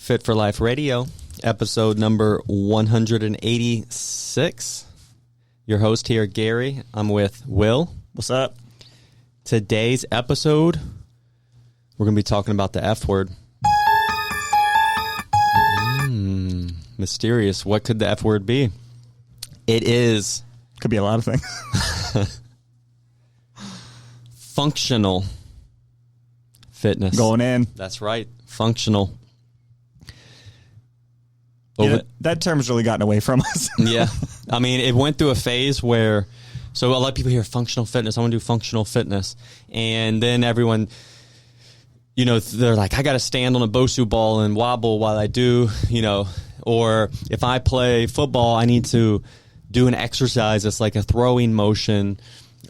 Fit for Life Radio, episode number 186. Your host here, Gary. I'm with Will. What's up? Today's episode, we're going to be talking about the F word. Mysterious. What could the F word be? It is... Could be a lot of things. Functional fitness. Going in. That's right. Functional. Yeah, that term's really gotten away from us. Yeah. I mean, it went through a phase where, so a lot of people hear functional fitness. I want to do functional fitness. And then everyone, you know, they're like, I got to stand on a Bosu ball and wobble while I do, you know, or if I play football, I need to do an exercise that's like a throwing motion.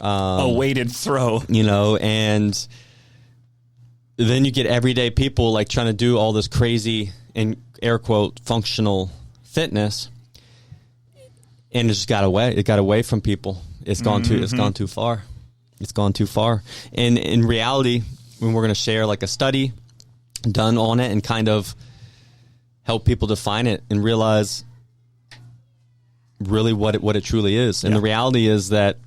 A weighted throw. You know, and then you get everyday people like trying to do all this crazy, in air quote, functional fitness, and it just got away. It got away from people. It's gone too. It's gone too far. It's gone too far. And in reality, when we're going to share like a study done on it and kind of help people define it and realize really what it truly is. And the reality is that,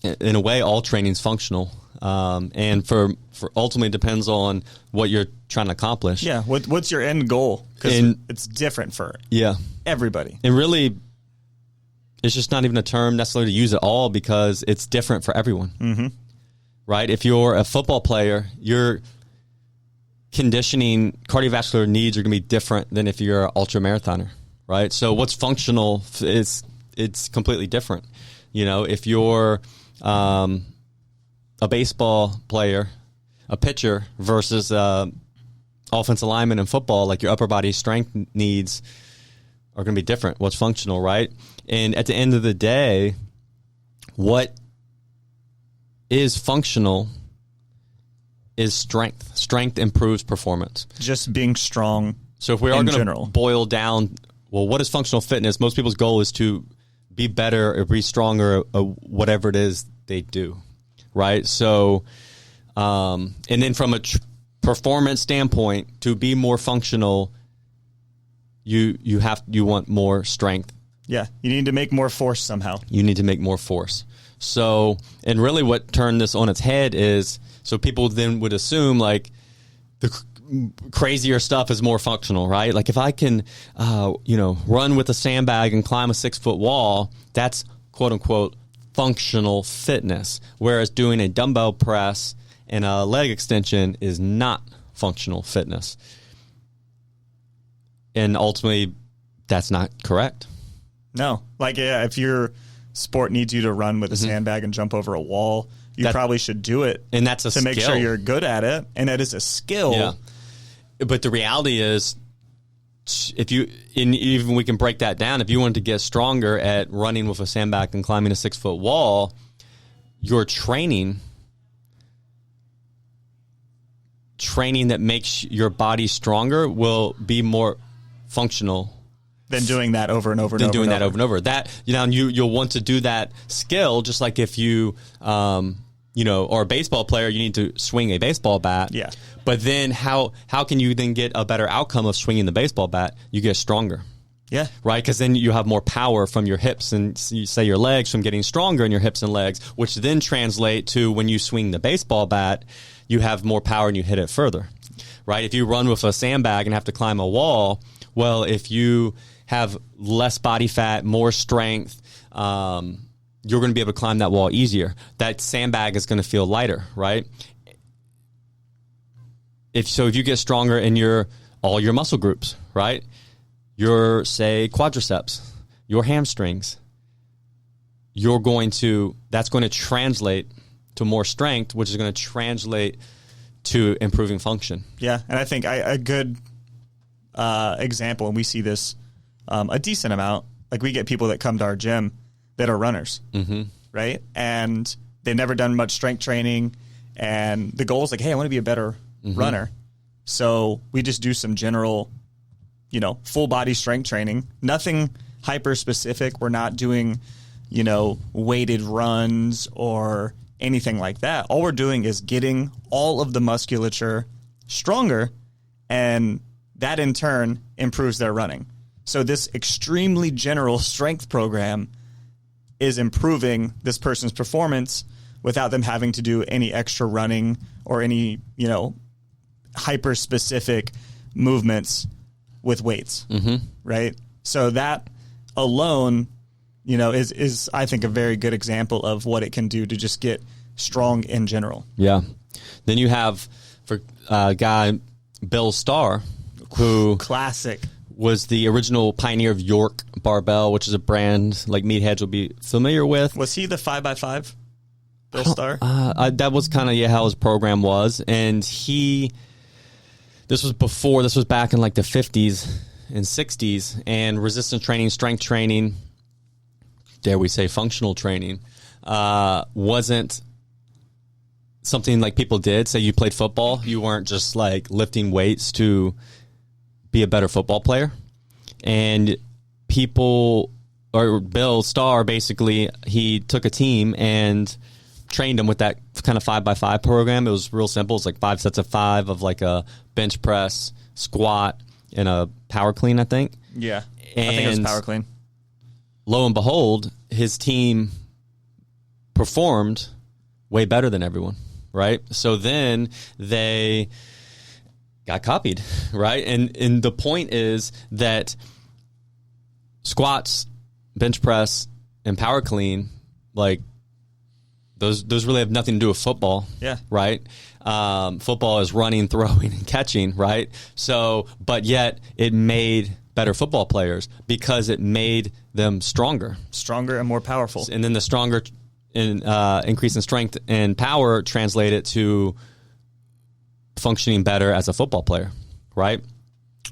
in a way, all training is functional. And for ultimately depends on what you're trying to accomplish. Yeah. What's your end goal? Because it's different for everybody. And really, it's just not even a term necessarily to use at all because it's different for everyone. Mm-hmm. Right? If you're a football player, your conditioning, cardiovascular needs are going to be different than if you're an ultramarathoner. Right? So what's functional is it's completely different. You know, if you're a baseball player, a pitcher versus offensive lineman in football, like your upper body strength needs are going to be different. What's functional, right? And at the end of the day, what is functional is strength. Strength improves performance. Just being strong. So if we are going to boil down, well, what is functional fitness? Most people's goal is to be better or be stronger or whatever it is they do. Right. So, and then from a performance standpoint, to be more functional, you want more strength. Yeah. You need to make more force somehow. You need to make more force. So, and really what turned this on its head is, so people then would assume like the crazier stuff is more functional, right? Like if I can, run with a sandbag and climb a 6-foot wall, that's quote unquote functional fitness, whereas doing a dumbbell press and a leg extension is not functional fitness. And ultimately, that's not correct. No. Like, if your sport needs you to run with a sandbag and jump over a wall, you probably should do it. And that's a skill. To make sure you're good at it. And that is a skill. Yeah. But the reality is, even we can break that down. If you wanted to get stronger at running with a sandbag and climbing a 6-foot wall, your training that makes your body stronger will be more functional than doing that over and over and over. That, you'll want to do that skill, just like if you, are a baseball player, you need to swing a baseball bat. Yeah. But then how can you then get a better outcome of swinging the baseball bat? You get stronger. Yeah. Right? Because then you have more power from your hips and say your legs from getting stronger in your hips and legs, which then translate to when you swing the baseball bat, you have more power and you hit it further. Right? If you run with a sandbag and have to climb a wall, well, if you have less body fat, more strength, you're going to be able to climb that wall easier. That sandbag is going to feel lighter, right? If you get stronger in all your muscle groups, right? Your, say, quadriceps, your hamstrings, that's going to translate to more strength, which is going to translate to improving function. Yeah, and I think a good example, and we see this a decent amount, like we get people that come to our gym that are runners, right? And they've never done much strength training, and the goal is like, hey, I want to be a better runner. So we just do some general, full body strength training, nothing hyper specific. We're not doing, weighted runs or anything like that. All we're doing is getting all of the musculature stronger, and that in turn improves their running. So this extremely general strength program is improving this person's performance without them having to do any extra running or any, hyper specific movements with weights. Right. So that alone, is I think a very good example of what it can do to just get strong in general. Yeah. Then you have for guy Bill Starr, who classic was the original pioneer of York Barbell, which is a brand like meatheads will be familiar with. Was he the 5x5? Bill Starr? That was kind of how his program was, and this was back in like the 50s and 60s, and resistance training, strength training, dare we say functional training, wasn't something like people did. Say you played football, you weren't just like lifting weights to be a better football player. And Bill Starr, basically, he took a team and trained them with that kind of 5x5 program. It was real simple. It's like 5 sets of 5 of like a bench press, squat, and a power clean, I think. Yeah. And I think it was power clean. Lo and behold, his team performed way better than everyone, right? So then they got copied, right? And the point is that squats, bench press, and power clean, like those really have nothing to do with football. Yeah. Right? Football is running, throwing, and catching, right? So, but yet it made better football players because it made them stronger. Stronger and more powerful. And then the stronger increase in strength and power translated to functioning better as a football player, right?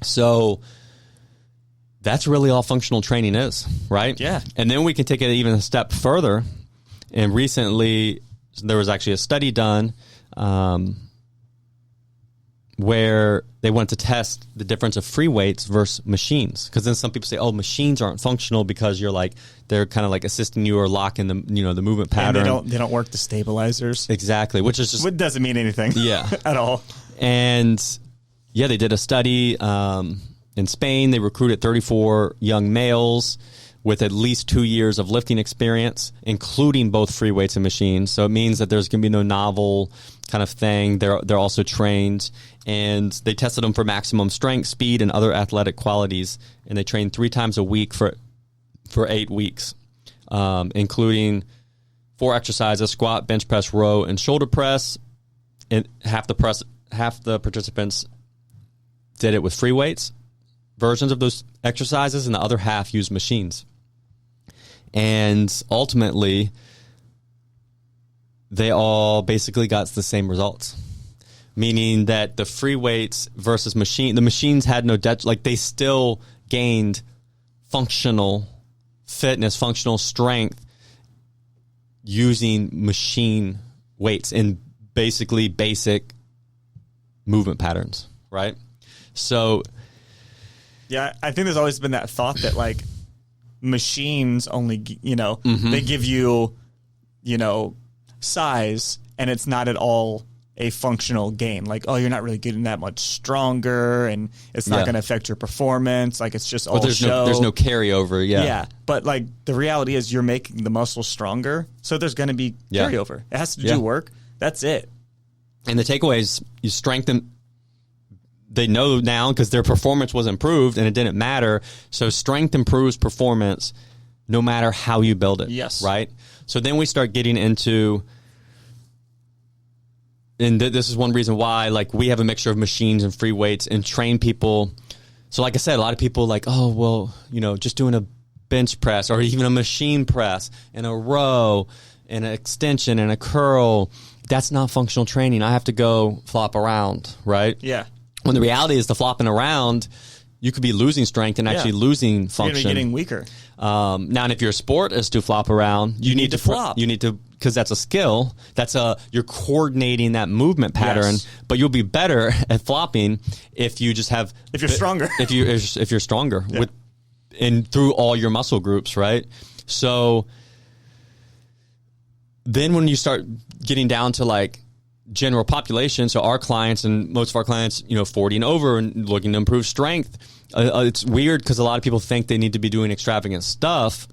So that's really all functional training is, right? Yeah. And then we can take it even a step further. And recently, there was actually a study done where they wanted to test the difference of free weights versus machines. Because then some people say, "Oh, machines aren't functional because they're kind of like assisting you or locking the the movement pattern." And they don't work the stabilizers. Exactly, which is just it doesn't mean anything. Yeah, at all. And yeah, they did a study in Spain. They recruited 34 young males with at least 2 years of lifting experience, including both free weights and machines. So it means that there's going to be no novel kind of thing. They're also trained, and they tested them for maximum strength, speed, and other athletic qualities. And they trained 3 times a week for 8 weeks, including 4 exercises: squat, bench press, row, and shoulder press. And half the participants did it with free weights versions of those exercises, and the other half used machines. And ultimately, they all basically got the same results, meaning that the free weights versus the machines had no they still gained functional fitness, functional strength using machine weights in basically basic movement patterns, right? So yeah, I think there's always been that thought that like machines only, they give you, size, and it's not at all a functional gain. Like, oh, you're not really getting that much stronger, and it's not going to affect your performance. Like, it's just all show. There's no carryover. Yeah. Yeah. But like the reality is you're making the muscle stronger. So there's going to be carryover. It has to do work. That's it. And the takeaway is you strengthen. They know now because their performance was improved and it didn't matter. So strength improves performance no matter how you build it. Yes. Right? So then we start getting into, and this is one reason why like we have a mixture of machines and free weights and train people. So like I said, a lot of people like, oh, well, just doing a bench press or even a machine press and a row and an extension and a curl, that's not functional training. I have to go flop around, right? Yeah. When the reality is the flopping around, you could be losing strength and actually losing function. You're getting weaker. Now, and if your sport is to flop around, you need to flop. You need to, because that's a skill. You're coordinating that movement pattern. Yes. But you'll be better at flopping if you just have. If you're stronger. If you're stronger and through all your muscle groups, right? So then when you start getting down to like general population, so our clients and most of our clients, 40 and over and looking to improve strength. It's weird because a lot of people think they need to be doing extravagant stuff,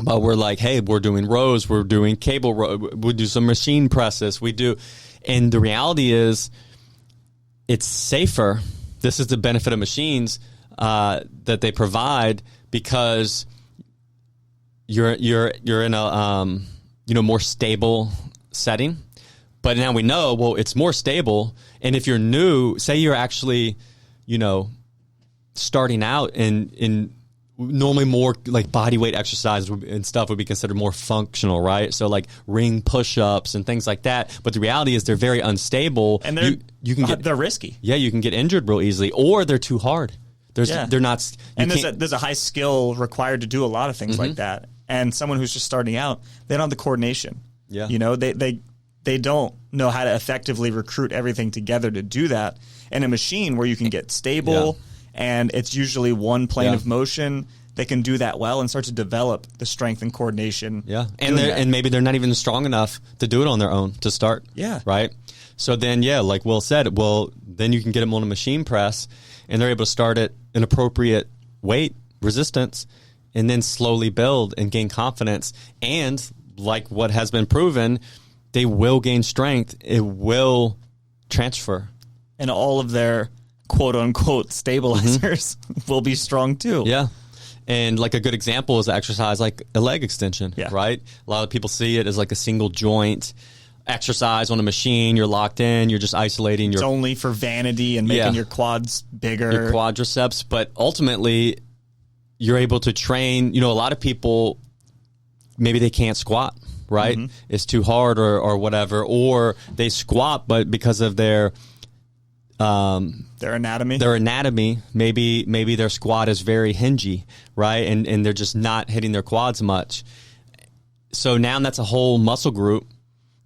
but we're like, hey, we're doing rows, we're doing cable row, we do some machine presses, and the reality is it's safer. This is the benefit of machines that they provide, because you're in a more stable setting. But now we know, well, it's more stable. And if you're new, say you're actually, starting out in normally more like body weight exercise and stuff would be considered more functional, right? So like ring push-ups and things like that. But the reality is they're very unstable. And they're risky. Yeah, you can get injured real easily, or they're too hard. They're not. And there's a high skill required to do a lot of things like that. And someone who's just starting out, they don't have the coordination. Yeah. They don't know how to effectively recruit everything together to do that. And a machine where you can get stable and it's usually one plane of motion, they can do that well and start to develop the strength and coordination. Yeah. And maybe they're not even strong enough to do it on their own to start. Yeah. Right? So then, like Will said, then you can get them on a machine press and they're able to start at an appropriate weight, resistance, and then slowly build and gain confidence. And like what has been proven, they will gain strength. It will transfer. And all of their quote-unquote stabilizers will be strong too. Yeah. And like a good example is exercise like a leg extension, right? A lot of people see it as like a single joint exercise on a machine. You're locked in. You're just isolating. It's only for vanity and making your quads bigger. Your quadriceps. But ultimately, you're able to train. A lot of people, maybe they can't squat. Right? It's too hard or whatever, or they squat, but because of their anatomy, maybe their squat is very hingy, right? And they're just not hitting their quads much. So now that's a whole muscle group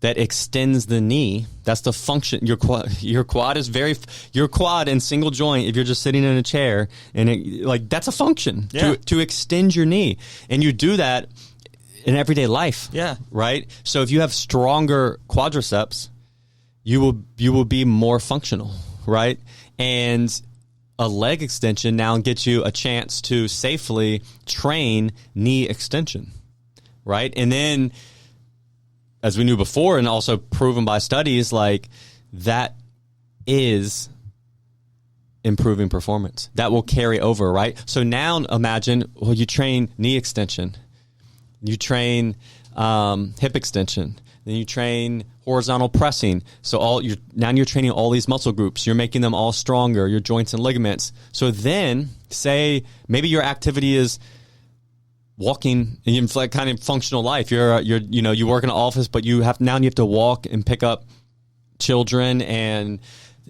that extends the knee. That's the function. Your quad in single joint. If you're just sitting in a chair, and that's a function to extend your knee, and you do that in everyday life. Yeah. Right? So if you have stronger quadriceps, you will be more functional, right? And a leg extension now gets you a chance to safely train knee extension, right? And then, as we knew before and also proven by studies, like that is improving performance. That will carry over, right? So now imagine, you train knee extension. You train hip extension. Then you train horizontal pressing. So now you're training all these muscle groups. You're making them all stronger, your joints and ligaments. So then, say maybe your activity is walking, like kind of functional life. You work in an office, but you have to walk and pick up children, and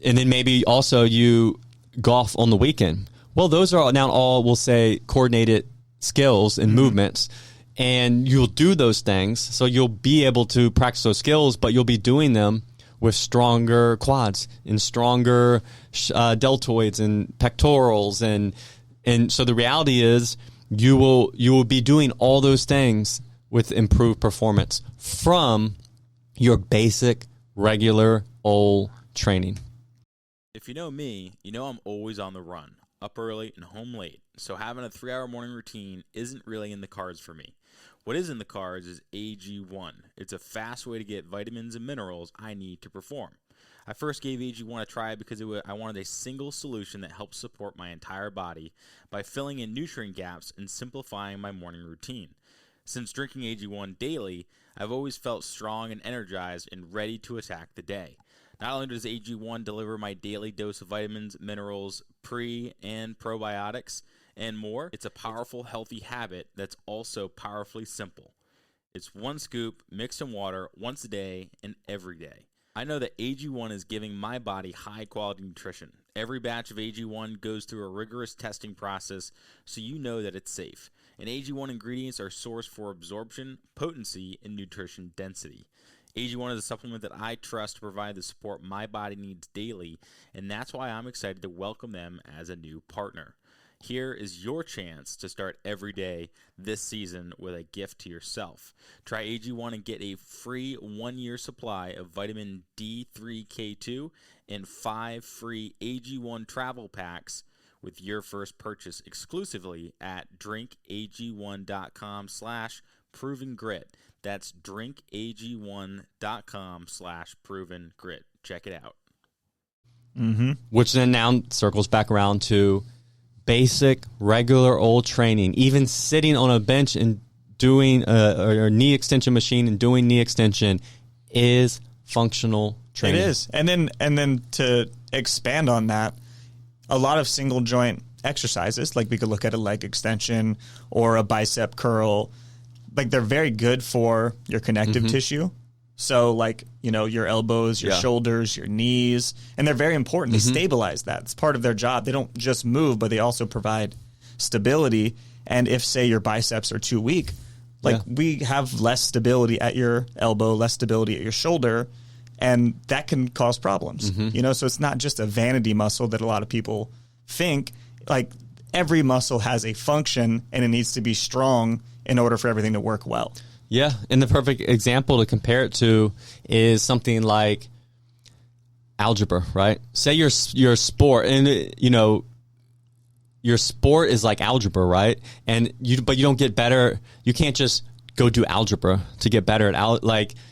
then maybe also you golf on the weekend. Well, those are now all, we'll say, coordinated skills and movements. And you'll do those things, so you'll be able to practice those skills, but you'll be doing them with stronger quads and stronger deltoids and pectorals, and so the reality is you will be doing all those things with improved performance from your basic, regular, old training. If you know me, you know I'm always on the run, up early and home late, so having a 3-hour morning routine isn't really in the cards for me. What is in the cards is AG1. It's a fast way to get vitamins and minerals I need to perform. I first gave AG1 a try because I wanted a single solution that helps support my entire body by filling in nutrient gaps and simplifying my morning routine. Since drinking AG1 daily, I've always felt strong and energized and ready to attack the day. Not only does AG1 deliver my daily dose of vitamins, minerals, pre- and probiotics, and more, it's a powerful, healthy habit that's also powerfully simple. It's one scoop mixed in water once a day and every day. I know that AG1 is giving my body high-quality nutrition. Every batch of AG1 goes through a rigorous testing process, so you know that it's safe. And AG1 ingredients are sourced for absorption, potency, and nutrition density. AG1 is a supplement that I trust to provide the support my body needs daily, and that's why I'm excited to welcome them as a new partner. Here is your chance to start every day this season with a gift to yourself. Try AG1 and get a free 1-year supply of vitamin D3K2 and 5 free AG1 travel packs with your first purchase exclusively at drinkag1.com/provengrit. That's drinkag1.com/provengrit. Check it out. Which then now circles back around to basic, regular old training. Even sitting on a bench and doing a knee extension machine and doing knee extension is functional training. It is. And then to expand on that, a lot of single joint exercises, like we could look at a leg extension or a bicep curl, like they're very good for your connective tissue. So like, your elbows, your shoulders, your knees, and they're very important. They stabilize that. It's part of their job. They don't just move, but they also provide stability. And if, say, your biceps are too weak, we have less stability at your elbow, less stability at your shoulder, and that can cause problems. So it's not just a vanity muscle that a lot of people think. Like, every muscle has a function, and it needs to be strong in order for everything to work well. Yeah, and the perfect example to compare it to is something like algebra, right? Say your sport, and your sport is like algebra, right? But you don't get better. You can't just go do algebra to get better at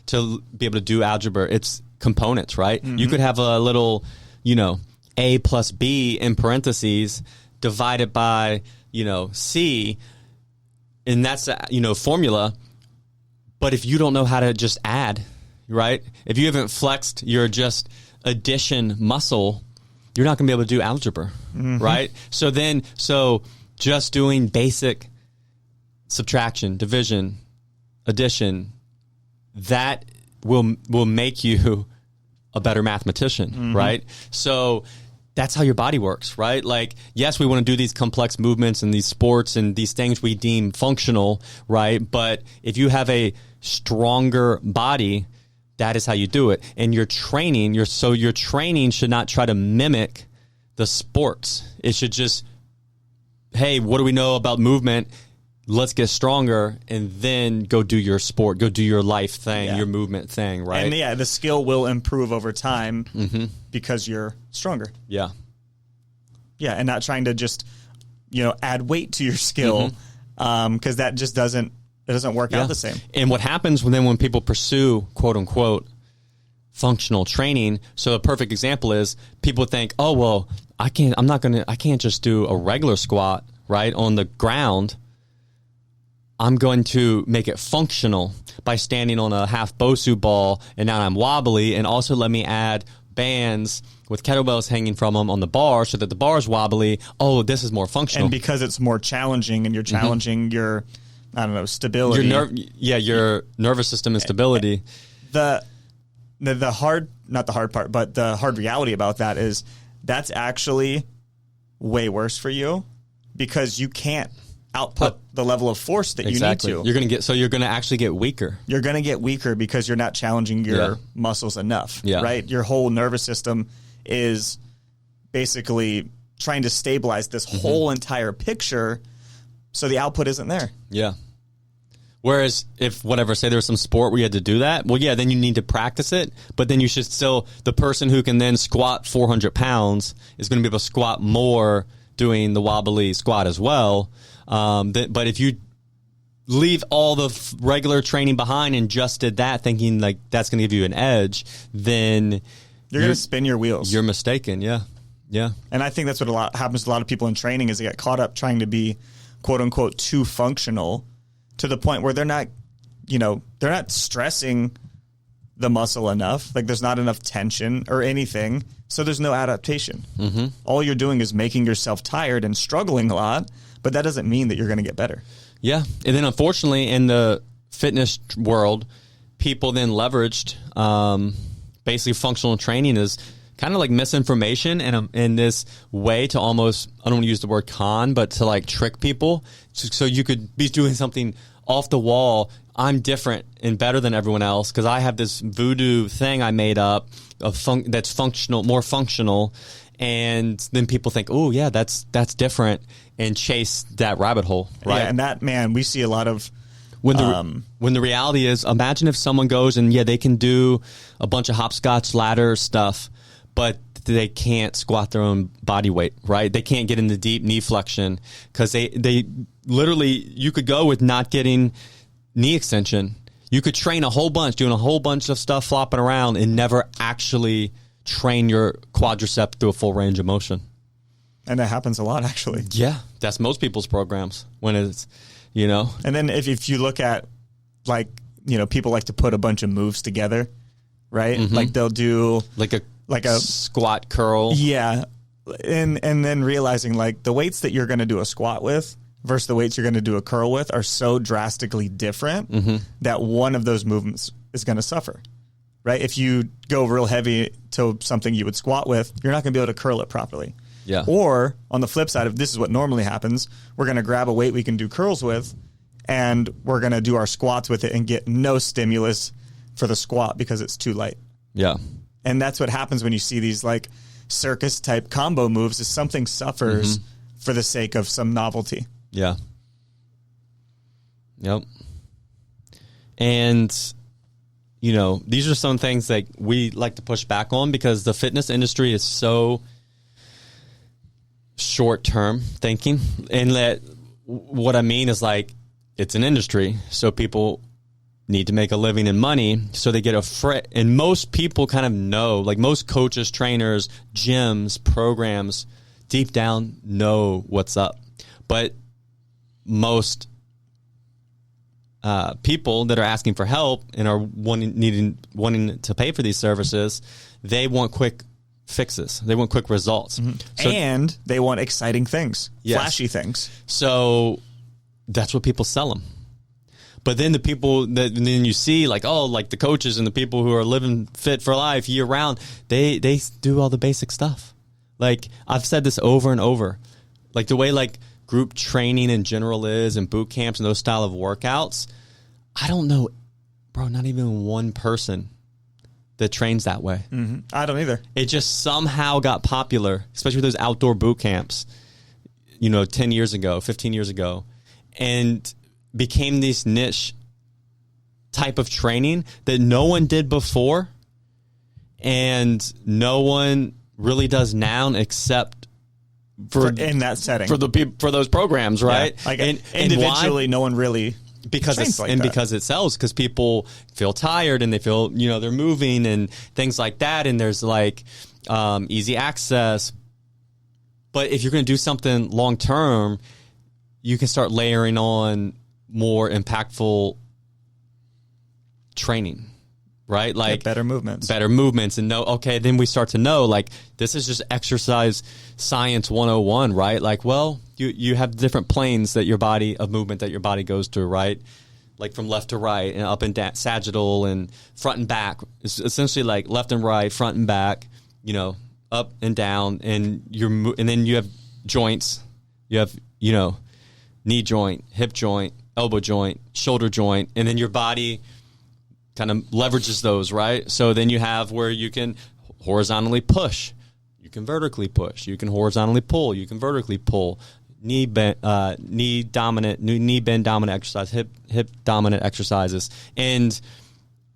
to be able to do algebra. It's components, right? You could have a little, A plus B in parentheses divided by C, and that's a formula. But if you don't know how to just add, right? If you haven't flexed your just addition muscle, you're not going to be able to do algebra, right? So just doing basic subtraction, division, addition, that will make you a better mathematician, right? So that's how your body works, right? Like, yes, we want to do these complex movements and these sports and these things we deem functional, right? But if you have a stronger body, that is how you do it. And your training, your training should not try to mimic the sports. It should just, hey, what do we know about movement? Let's get stronger, and then go do your sport, go do your life thing, your movement thing, right? And the skill will improve over time because you're stronger. Yeah. Yeah, and not trying to just, add weight to your skill, because that just doesn't work out the same. And what happens when people pursue, quote unquote, functional training? So a perfect example is people think, oh, well, I can't just do a regular squat, right, on the ground. I'm going to make it functional by standing on a half Bosu ball, and now I'm wobbly, and also let me add bands with kettlebells hanging from them on the bar so that the bar is wobbly. Oh, this is more functional. And because it's more challenging, and you're challenging your, stability. Your nervous system and stability. The hard, not the hard part, but the hard reality about that is that's actually way worse for you because you can't output the level of force that you need to. You're going to actually get weaker. You're going to get weaker because you're not challenging your muscles enough, right? Your whole nervous system is basically trying to stabilize this whole entire picture, so the output isn't there. Yeah. Whereas if say there was some sport where you had to do that, well, then you need to practice it, but then you should still, the person who can then squat 400 pounds is going to be able to squat more doing the wobbly squat as well. But if you leave all the regular training behind and just did that thinking like that's going to give you an edge, then you're going to spin your wheels. You're mistaken. Yeah. Yeah. And I think that's what happens to a lot of people in training is they get caught up trying to be quote unquote too functional to the point where they're not stressing the muscle enough. Like there's not enough tension or anything. So there's no adaptation. All you're doing is making yourself tired and struggling a lot. But that doesn't mean that you're going to get better. Yeah. And then unfortunately in the fitness world, people then leveraged basically functional training is kind of like misinformation and in this way to almost, I don't want to use the word con, but to like trick people. So you could be doing something off the wall. I'm different and better than everyone else because I have this voodoo thing I made up of that's functional, more functional. And then people think, oh yeah, that's different, and chase that rabbit hole, right? Yeah, and that, man, we see a lot of when the reality is, imagine if someone goes and they can do a bunch of hopscotch ladder stuff, but they can't squat their own body weight, right? They can't get into deep knee flexion because they literally, you could go with not getting knee extension. You could train a whole bunch, doing a whole bunch of stuff flopping around, and never actually train your quadricep through a full range of motion. And that happens a lot, actually. Yeah, that's most people's programs when it's, And then if you look at, like, people like to put a bunch of moves together, right? Mm-hmm. Like they'll do like a squat curl. Yeah. And then realizing, like, the weights that you're going to do a squat with versus the weights you're going to do a curl with are so drastically different that one of those movements is going to suffer, right? If you go real heavy to something you would squat with, you're not going to be able to curl it properly. Yeah. Or on the flip side of this is what normally happens, we're going to grab a weight we can do curls with, and we're going to do our squats with it and get no stimulus for the squat because it's too light. Yeah. And that's what happens when you see these, like, circus type combo moves, is something suffers for the sake of some novelty. Yeah. Yep. And, these are some things that we like to push back on because the fitness industry is so short-term thinking. And that what I mean is, like, it's an industry, so people need to make a living and money, so they get and most people kind of know, like most coaches, trainers, gyms, programs, deep down know what's up. But most people that are asking for help and are wanting to pay for these services, they want quick fixes. They want quick results. So, and they want exciting things, flashy things. So that's what people sell them. But then the people that then you see, like, like the coaches and the people who are living fit for life year round, they do all the basic stuff. Like, I've said this over and over, like the way, like, group training in general is, and boot camps and those style of workouts. I don't know, bro, not even one person that trains that way. I don't either. It just somehow got popular, especially with those outdoor boot camps, 10 years ago, 15 years ago, and became this niche type of training that no one did before and no one really does now except in that setting for those programs, right? Yeah. Like, and individually, no one really because it sells, because people feel tired and they feel they're moving and things like that, and there's like easy access. But if you're going to do something long term, you can start layering on more impactful training, right? Like better movements, and then we start to know, like, this is just exercise science 101, right? Like, well, you have different planes of movement that your body goes through, right? Like from left to right and up and down, sagittal and front and back. It's essentially like left and right, front and back, up and down, and then you have joints. You have, knee joint, hip joint, elbow joint, shoulder joint, and then your body kind of leverages those, right? So then you have where you can horizontally push, you can vertically push, you can horizontally pull, you can vertically pull, knee bend dominant exercise, hip dominant exercises, and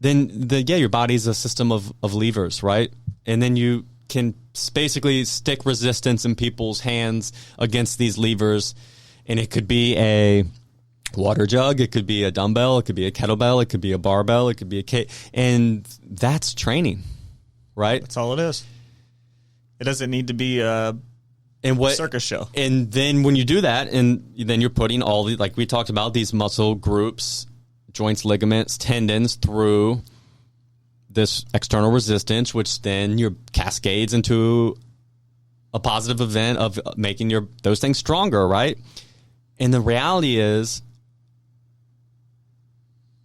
then your body is a system of levers, right? And then you can basically stick resistance in people's hands against these levers, and it could be a water jug, it could be a dumbbell, it could be a kettlebell, it could be a barbell, it could be and that's training, right? That's all it is. It doesn't need to be a circus show. And then when you do that, and then you're putting all the, like we talked about, these muscle groups, joints, ligaments, tendons through this external resistance, which then your cascades into a positive event of making those things stronger, right? And the reality is,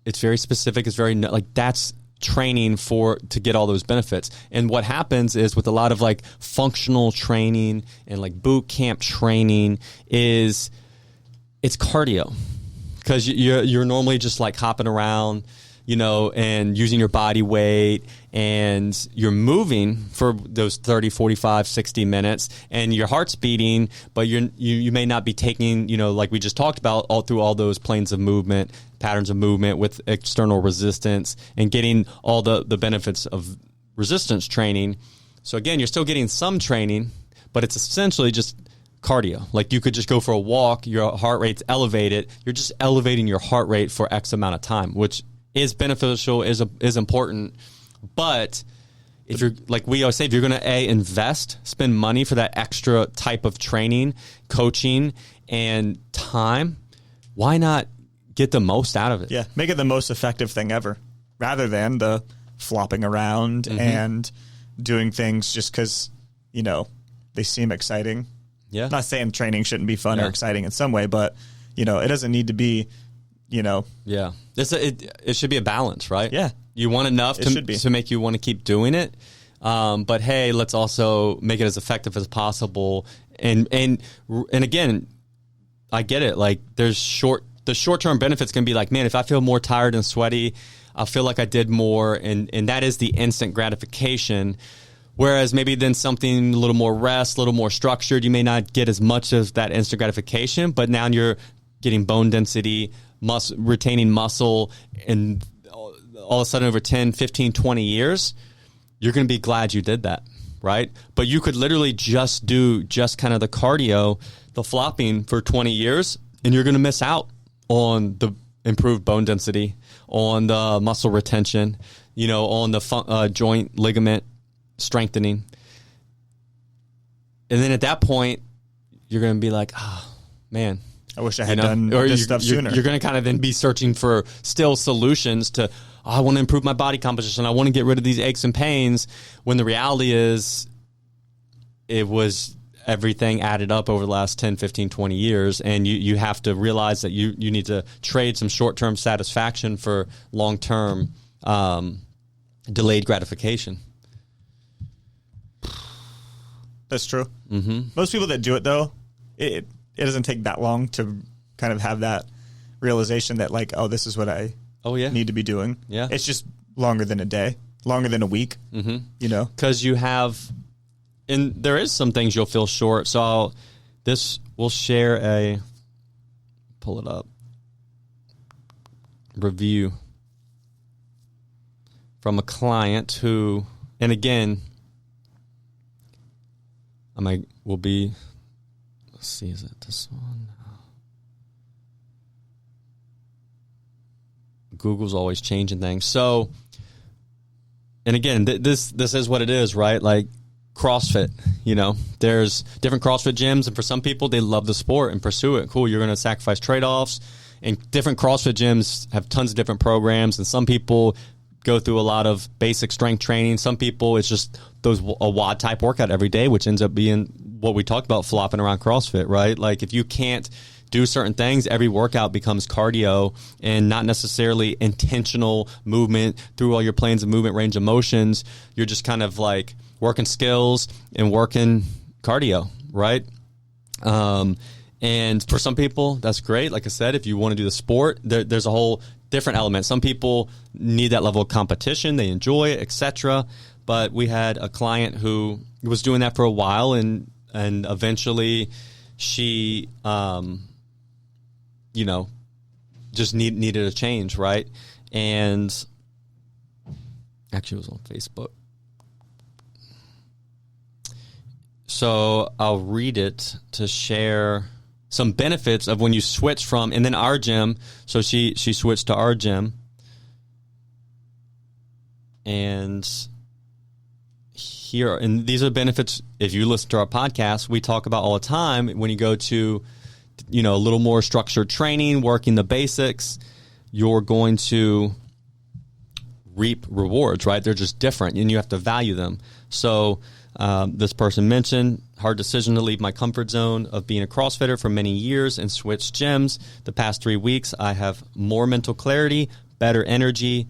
it's very specific. It's very, like, that's training to get all those benefits. And what happens is, with a lot of like functional training and like boot camp training, is it's cardio, because you're normally just like hopping around, and using your body weight, and you're moving for those 30, 45, 60 minutes, and your heart's beating, but you may not be taking, like we just talked about, all through all those planes of movement, patterns of movement with external resistance, and getting all the benefits of resistance training. So again, you're still getting some training, but it's essentially just cardio. Like you could just go for a walk, your heart rate's elevated, you're just elevating your heart rate for X amount of time, which is beneficial, is important. But if you're, like we always say, if you're going to invest, spend money for that extra type of training, coaching, and time, why not get the most out of it? Yeah, make it the most effective thing ever, rather than the flopping around and doing things just because, they seem exciting. Yeah. I'm not saying training shouldn't be fun or exciting in some way, but, it doesn't need to be, Yeah. It should be a balance, right? Yeah. You want enough to make you want to keep doing it. But hey, let's also make it as effective as possible. And again, I get it. Like the short-term benefits can be like, man, if I feel more tired and sweaty, I'll feel like I did more. And that is the instant gratification. Whereas maybe then something a little more rest, a little more structured, you may not get as much of that instant gratification, but now you're getting bone density, retaining muscle, and all of a sudden over 10, 15, 20 years, you're going to be glad you did that, right? But you could literally just do kind of the cardio, the flopping for 20 years, and you're going to miss out on the improved bone density, on the muscle retention, on the joint ligament strengthening. And then at that point, you're going to be like, oh, man. I wish I had done this stuff sooner. You're going to kind of then be searching for still solutions to, I want to improve my body composition. I want to get rid of these aches and pains. When the reality is it was everything added up over the last 10, 15, 20 years. And you have to realize that you need to trade some short-term satisfaction for long-term delayed gratification. That's true. Most people that do it, though, it doesn't take that long to kind of have that realization that, like, oh, this is what I need to be doing. Yeah. It's just longer than a day, longer than a week, Because you have, and there is some things you'll feel short. So we'll share pull it up, review from a client who, and again, let's see, is it this one? Google's always changing things. So, and again, this is what it is, right? Like CrossFit, there's different CrossFit gyms, and for some people, they love the sport and pursue it. Cool, you're going to sacrifice trade-offs, and different CrossFit gyms have tons of different programs, and some people go through a lot of basic strength training. Some people, it's just a WOD type workout every day, which ends up being what we talked about, flopping around CrossFit, right? Like if you can't do certain things, every workout becomes cardio and not necessarily intentional movement through all your planes of movement, range of motions. You're just kind of like working skills and working cardio, right? And for some people, that's great. Like I said, if you want to do the sport, there's a whole different element. Some people need that level of competition. They enjoy it, etc. But we had a client who was doing that for a while, and eventually she, just needed a change, right? And actually it was on Facebook. So I'll read it to share some benefits of when you switch from, and then our gym. So she switched to our gym. And these are benefits, if you listen to our podcast, we talk about all the time. When you go to, a little more structured training, working the basics, you're going to reap rewards, right? They're just different, and you have to value them. So this person mentioned, hard decision to leave my comfort zone of being a CrossFitter for many years and switch gyms. The past 3 weeks, I have more mental clarity, better energy.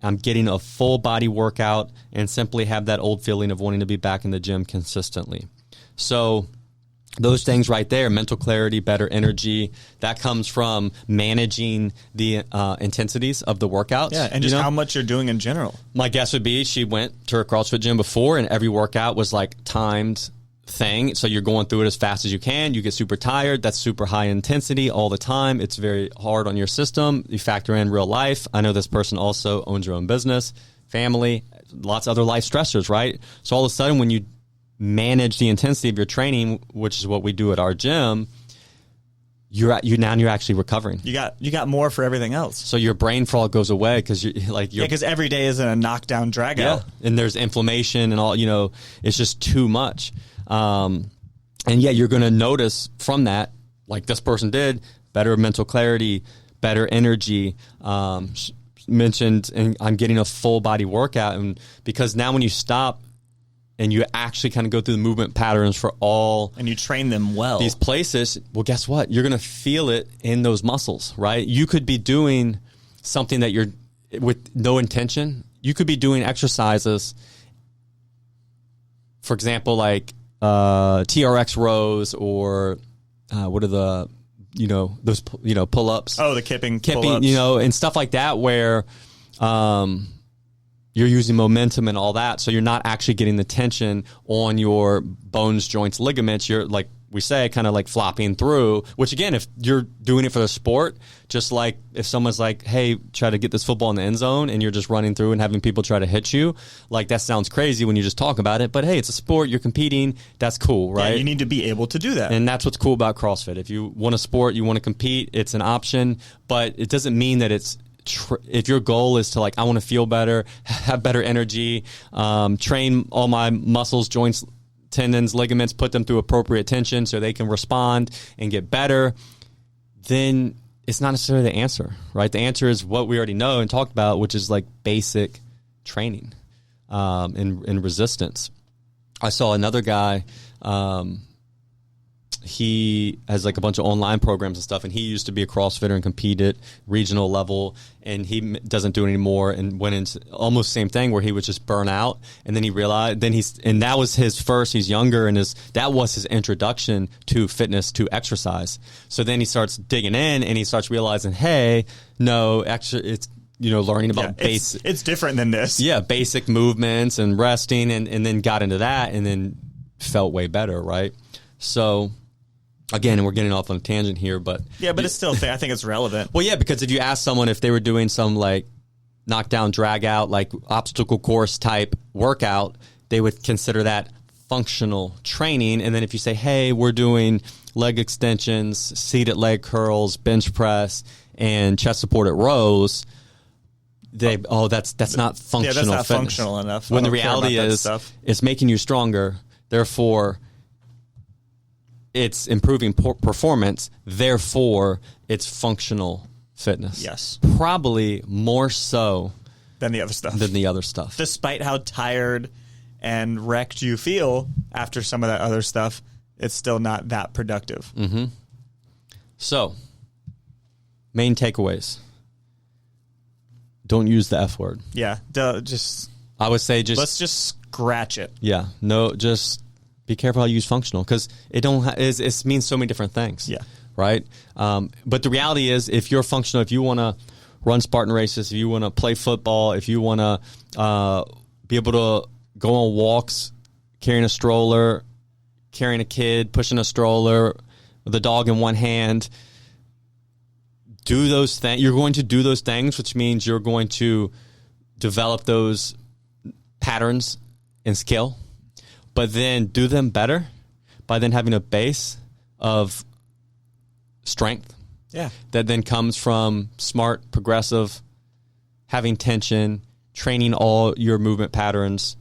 I'm getting a full body workout and simply have that old feeling of wanting to be back in the gym consistently. So those things right there, mental clarity, better energy, that comes from managing the intensities of the workouts. Yeah, and just how much you're doing in general. My guess would be she went to her CrossFit gym before, and every workout was like timed thing. So you're going through it as fast as you can. You get super tired. That's super high intensity all the time. It's very hard on your system. You factor in real life. I know this person also owns her own business, family, lots of other life stressors, right? So all of a sudden when you manage the intensity of your training, which is what we do at our gym, you're actually recovering. You got more for everything else. So your brain fog goes away because because every day isn't a knockdown drag out. And there's inflammation and all, it's just too much. And you're going to notice from that, like this person did, better mental clarity, better energy, mentioned, and I'm getting a full body workout. And because now when you stop and you actually kind of go through the movement patterns for all, and you train them well, these places, well, guess what? You're going to feel it in those muscles, right? You could be doing something that you're with no intention. You could be doing exercises, for example, like TRX rows, or what are the, those, pull-ups. Oh, the kipping pull-ups. And stuff like that, where you're using momentum and all that, so you're not actually getting the tension on your bones, joints, ligaments. You're, like we say, kind of like flopping through, which again, if you're doing it for the sport, just like if someone's like, hey, try to get this football in the end zone, and you're just running through and having people try to hit you, like that sounds crazy when you just talk about it, but hey, it's a sport, you're competing, that's cool, right? Yeah, you need to be able to do that. And that's what's cool about CrossFit. If you want to sport, you want to compete, it's an option, but it doesn't mean that it's if your goal is to, like, I want to feel better, have better energy, train all my muscles, joints, tendons, ligaments, put them through appropriate tension so they can respond and get better, then it's not necessarily the answer, right? The answer is what we already know and talked about, which is like basic training and resistance. I saw another guy, he has like a bunch of online programs and stuff, and he used to be a CrossFitter and competed regional level, and he doesn't do it anymore, and went into almost the same thing where he was just burn out, and then he realized, and that was his first, he's younger, and that was his introduction to fitness, to exercise. So then he starts digging in, and he starts realizing, hey, no, actually it's, learning about basic. It's different than this. Yeah, basic movements and resting, and then got into that, and then felt way better, right? So again, we're getting off on a tangent here, but it's still, I think it's relevant. Well, yeah, because if you ask someone if they were doing some like knockdown, drag out, like obstacle course type workout, they would consider that functional training. And then if you say, hey, we're doing leg extensions, seated leg curls, bench press, and chest supported rows, that's not functional. Yeah, that's not fitness. Functional enough. When the reality is, it's making you stronger. Therefore, it's improving performance, therefore it's functional fitness. Yes. Probably more so than the other stuff. Despite how tired and wrecked you feel after some of that other stuff, it's still not that productive. Mm-hmm. So, main takeaways. Don't use the F word. Yeah. I would say let's just scratch it. Yeah. No, just be careful how you use functional, because it means so many different things. Yeah. Right? But the reality is, if you're functional, if you want to run Spartan races, if you want to play football, if you want to be able to go on walks carrying a stroller, carrying a kid, pushing a stroller, with a dog in one hand, do those things. You're going to do those things, which means you're going to develop those patterns and skill, but then do them better by then having a base of strength. Yeah. That then comes from smart, progressive, having tension, training all your movement patterns.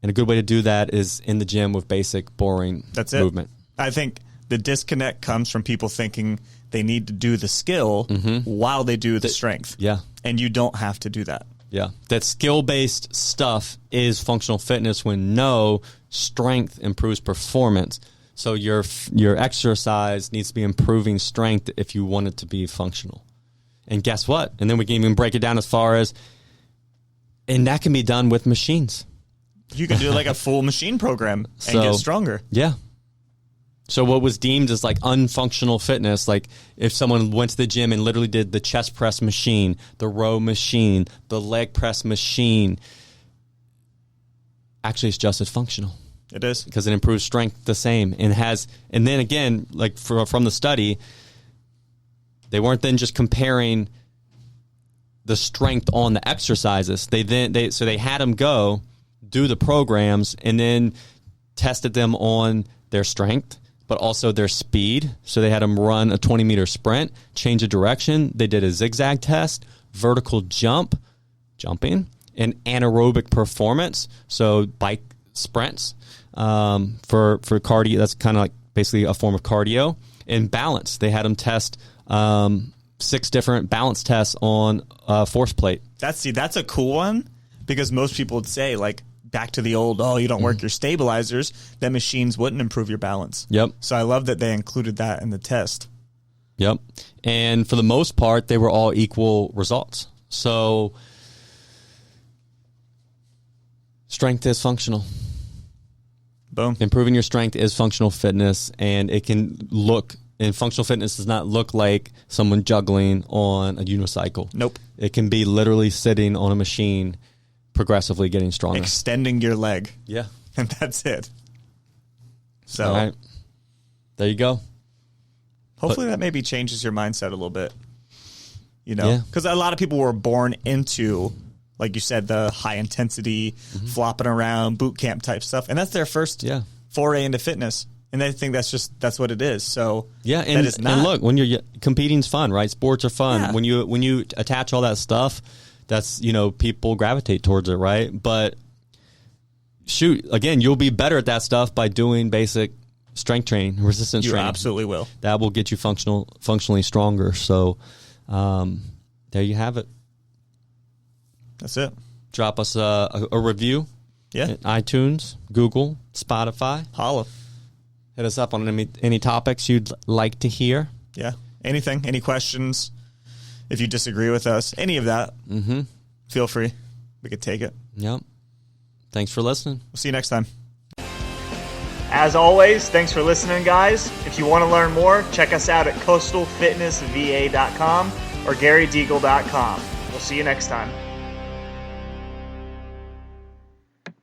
And a good way to do that is in the gym with basic, boring movement. I think the disconnect comes from people thinking they need to do the skill while they do the strength. Yeah. And you don't have to do that. Yeah. That skill-based stuff is functional fitness, when strength improves performance. So your exercise needs to be improving strength if you want it to be functional. And guess what? And then we can even break it down as far as, and that can be done with machines. You can do like a full machine program and get stronger. Yeah. So what was deemed as like unfunctional fitness, like if someone went to the gym and literally did the chest press machine, the row machine, the leg press machine, actually it's just as functional. It is. Because it improves strength the same and then again, like from the study, they weren't then just comparing the strength on the exercises. They had them go do the programs and then tested them on their strength, but also their speed. So they had them run a 20-meter sprint, change of direction. They did a zigzag test, vertical jumping, and anaerobic performance. So bike sprints for cardio. That's kind of like basically a form of cardio. And balance. They had them test 6 different balance tests on force plate. That's a cool one, because most people would say, like, back to the old, you don't work your stabilizers, then machines wouldn't improve your balance. Yep. So I love that they included that in the test. Yep. And for the most part, they were all equal results. So strength is functional. Boom. Improving your strength is functional fitness, and it can look, and functional fitness does not look like someone juggling on a unicycle. Nope. It can be literally sitting on a machine, progressively getting stronger. Extending your leg. Yeah. And that's it. So all right. There you go. Hopefully that maybe changes your mindset a little bit. You know? Because a lot of people were born into, like you said, the high intensity, flopping around, boot camp type stuff. And that's their first foray into fitness. And they think that's what it is. So and, that is not. And look, when you're competing's fun, right? Sports are fun. Yeah. When you attach all that stuff, that's, people gravitate towards it, right? But shoot, again, you'll be better at that stuff by doing basic strength training, resistance training. You absolutely will. That will get you functionally stronger. So there you have it. That's it. Drop us a review. Yeah. At iTunes, Google, Spotify. Holla. Hit us up on any topics you'd like to hear. Yeah. Anything, any questions, if you disagree with us, any of that, feel free. We could take it. Yep. Thanks for listening. We'll see you next time. As always, thanks for listening, guys. If you want to learn more, check us out at coastalfitnessva.com or garydeagle.com. We'll see you next time.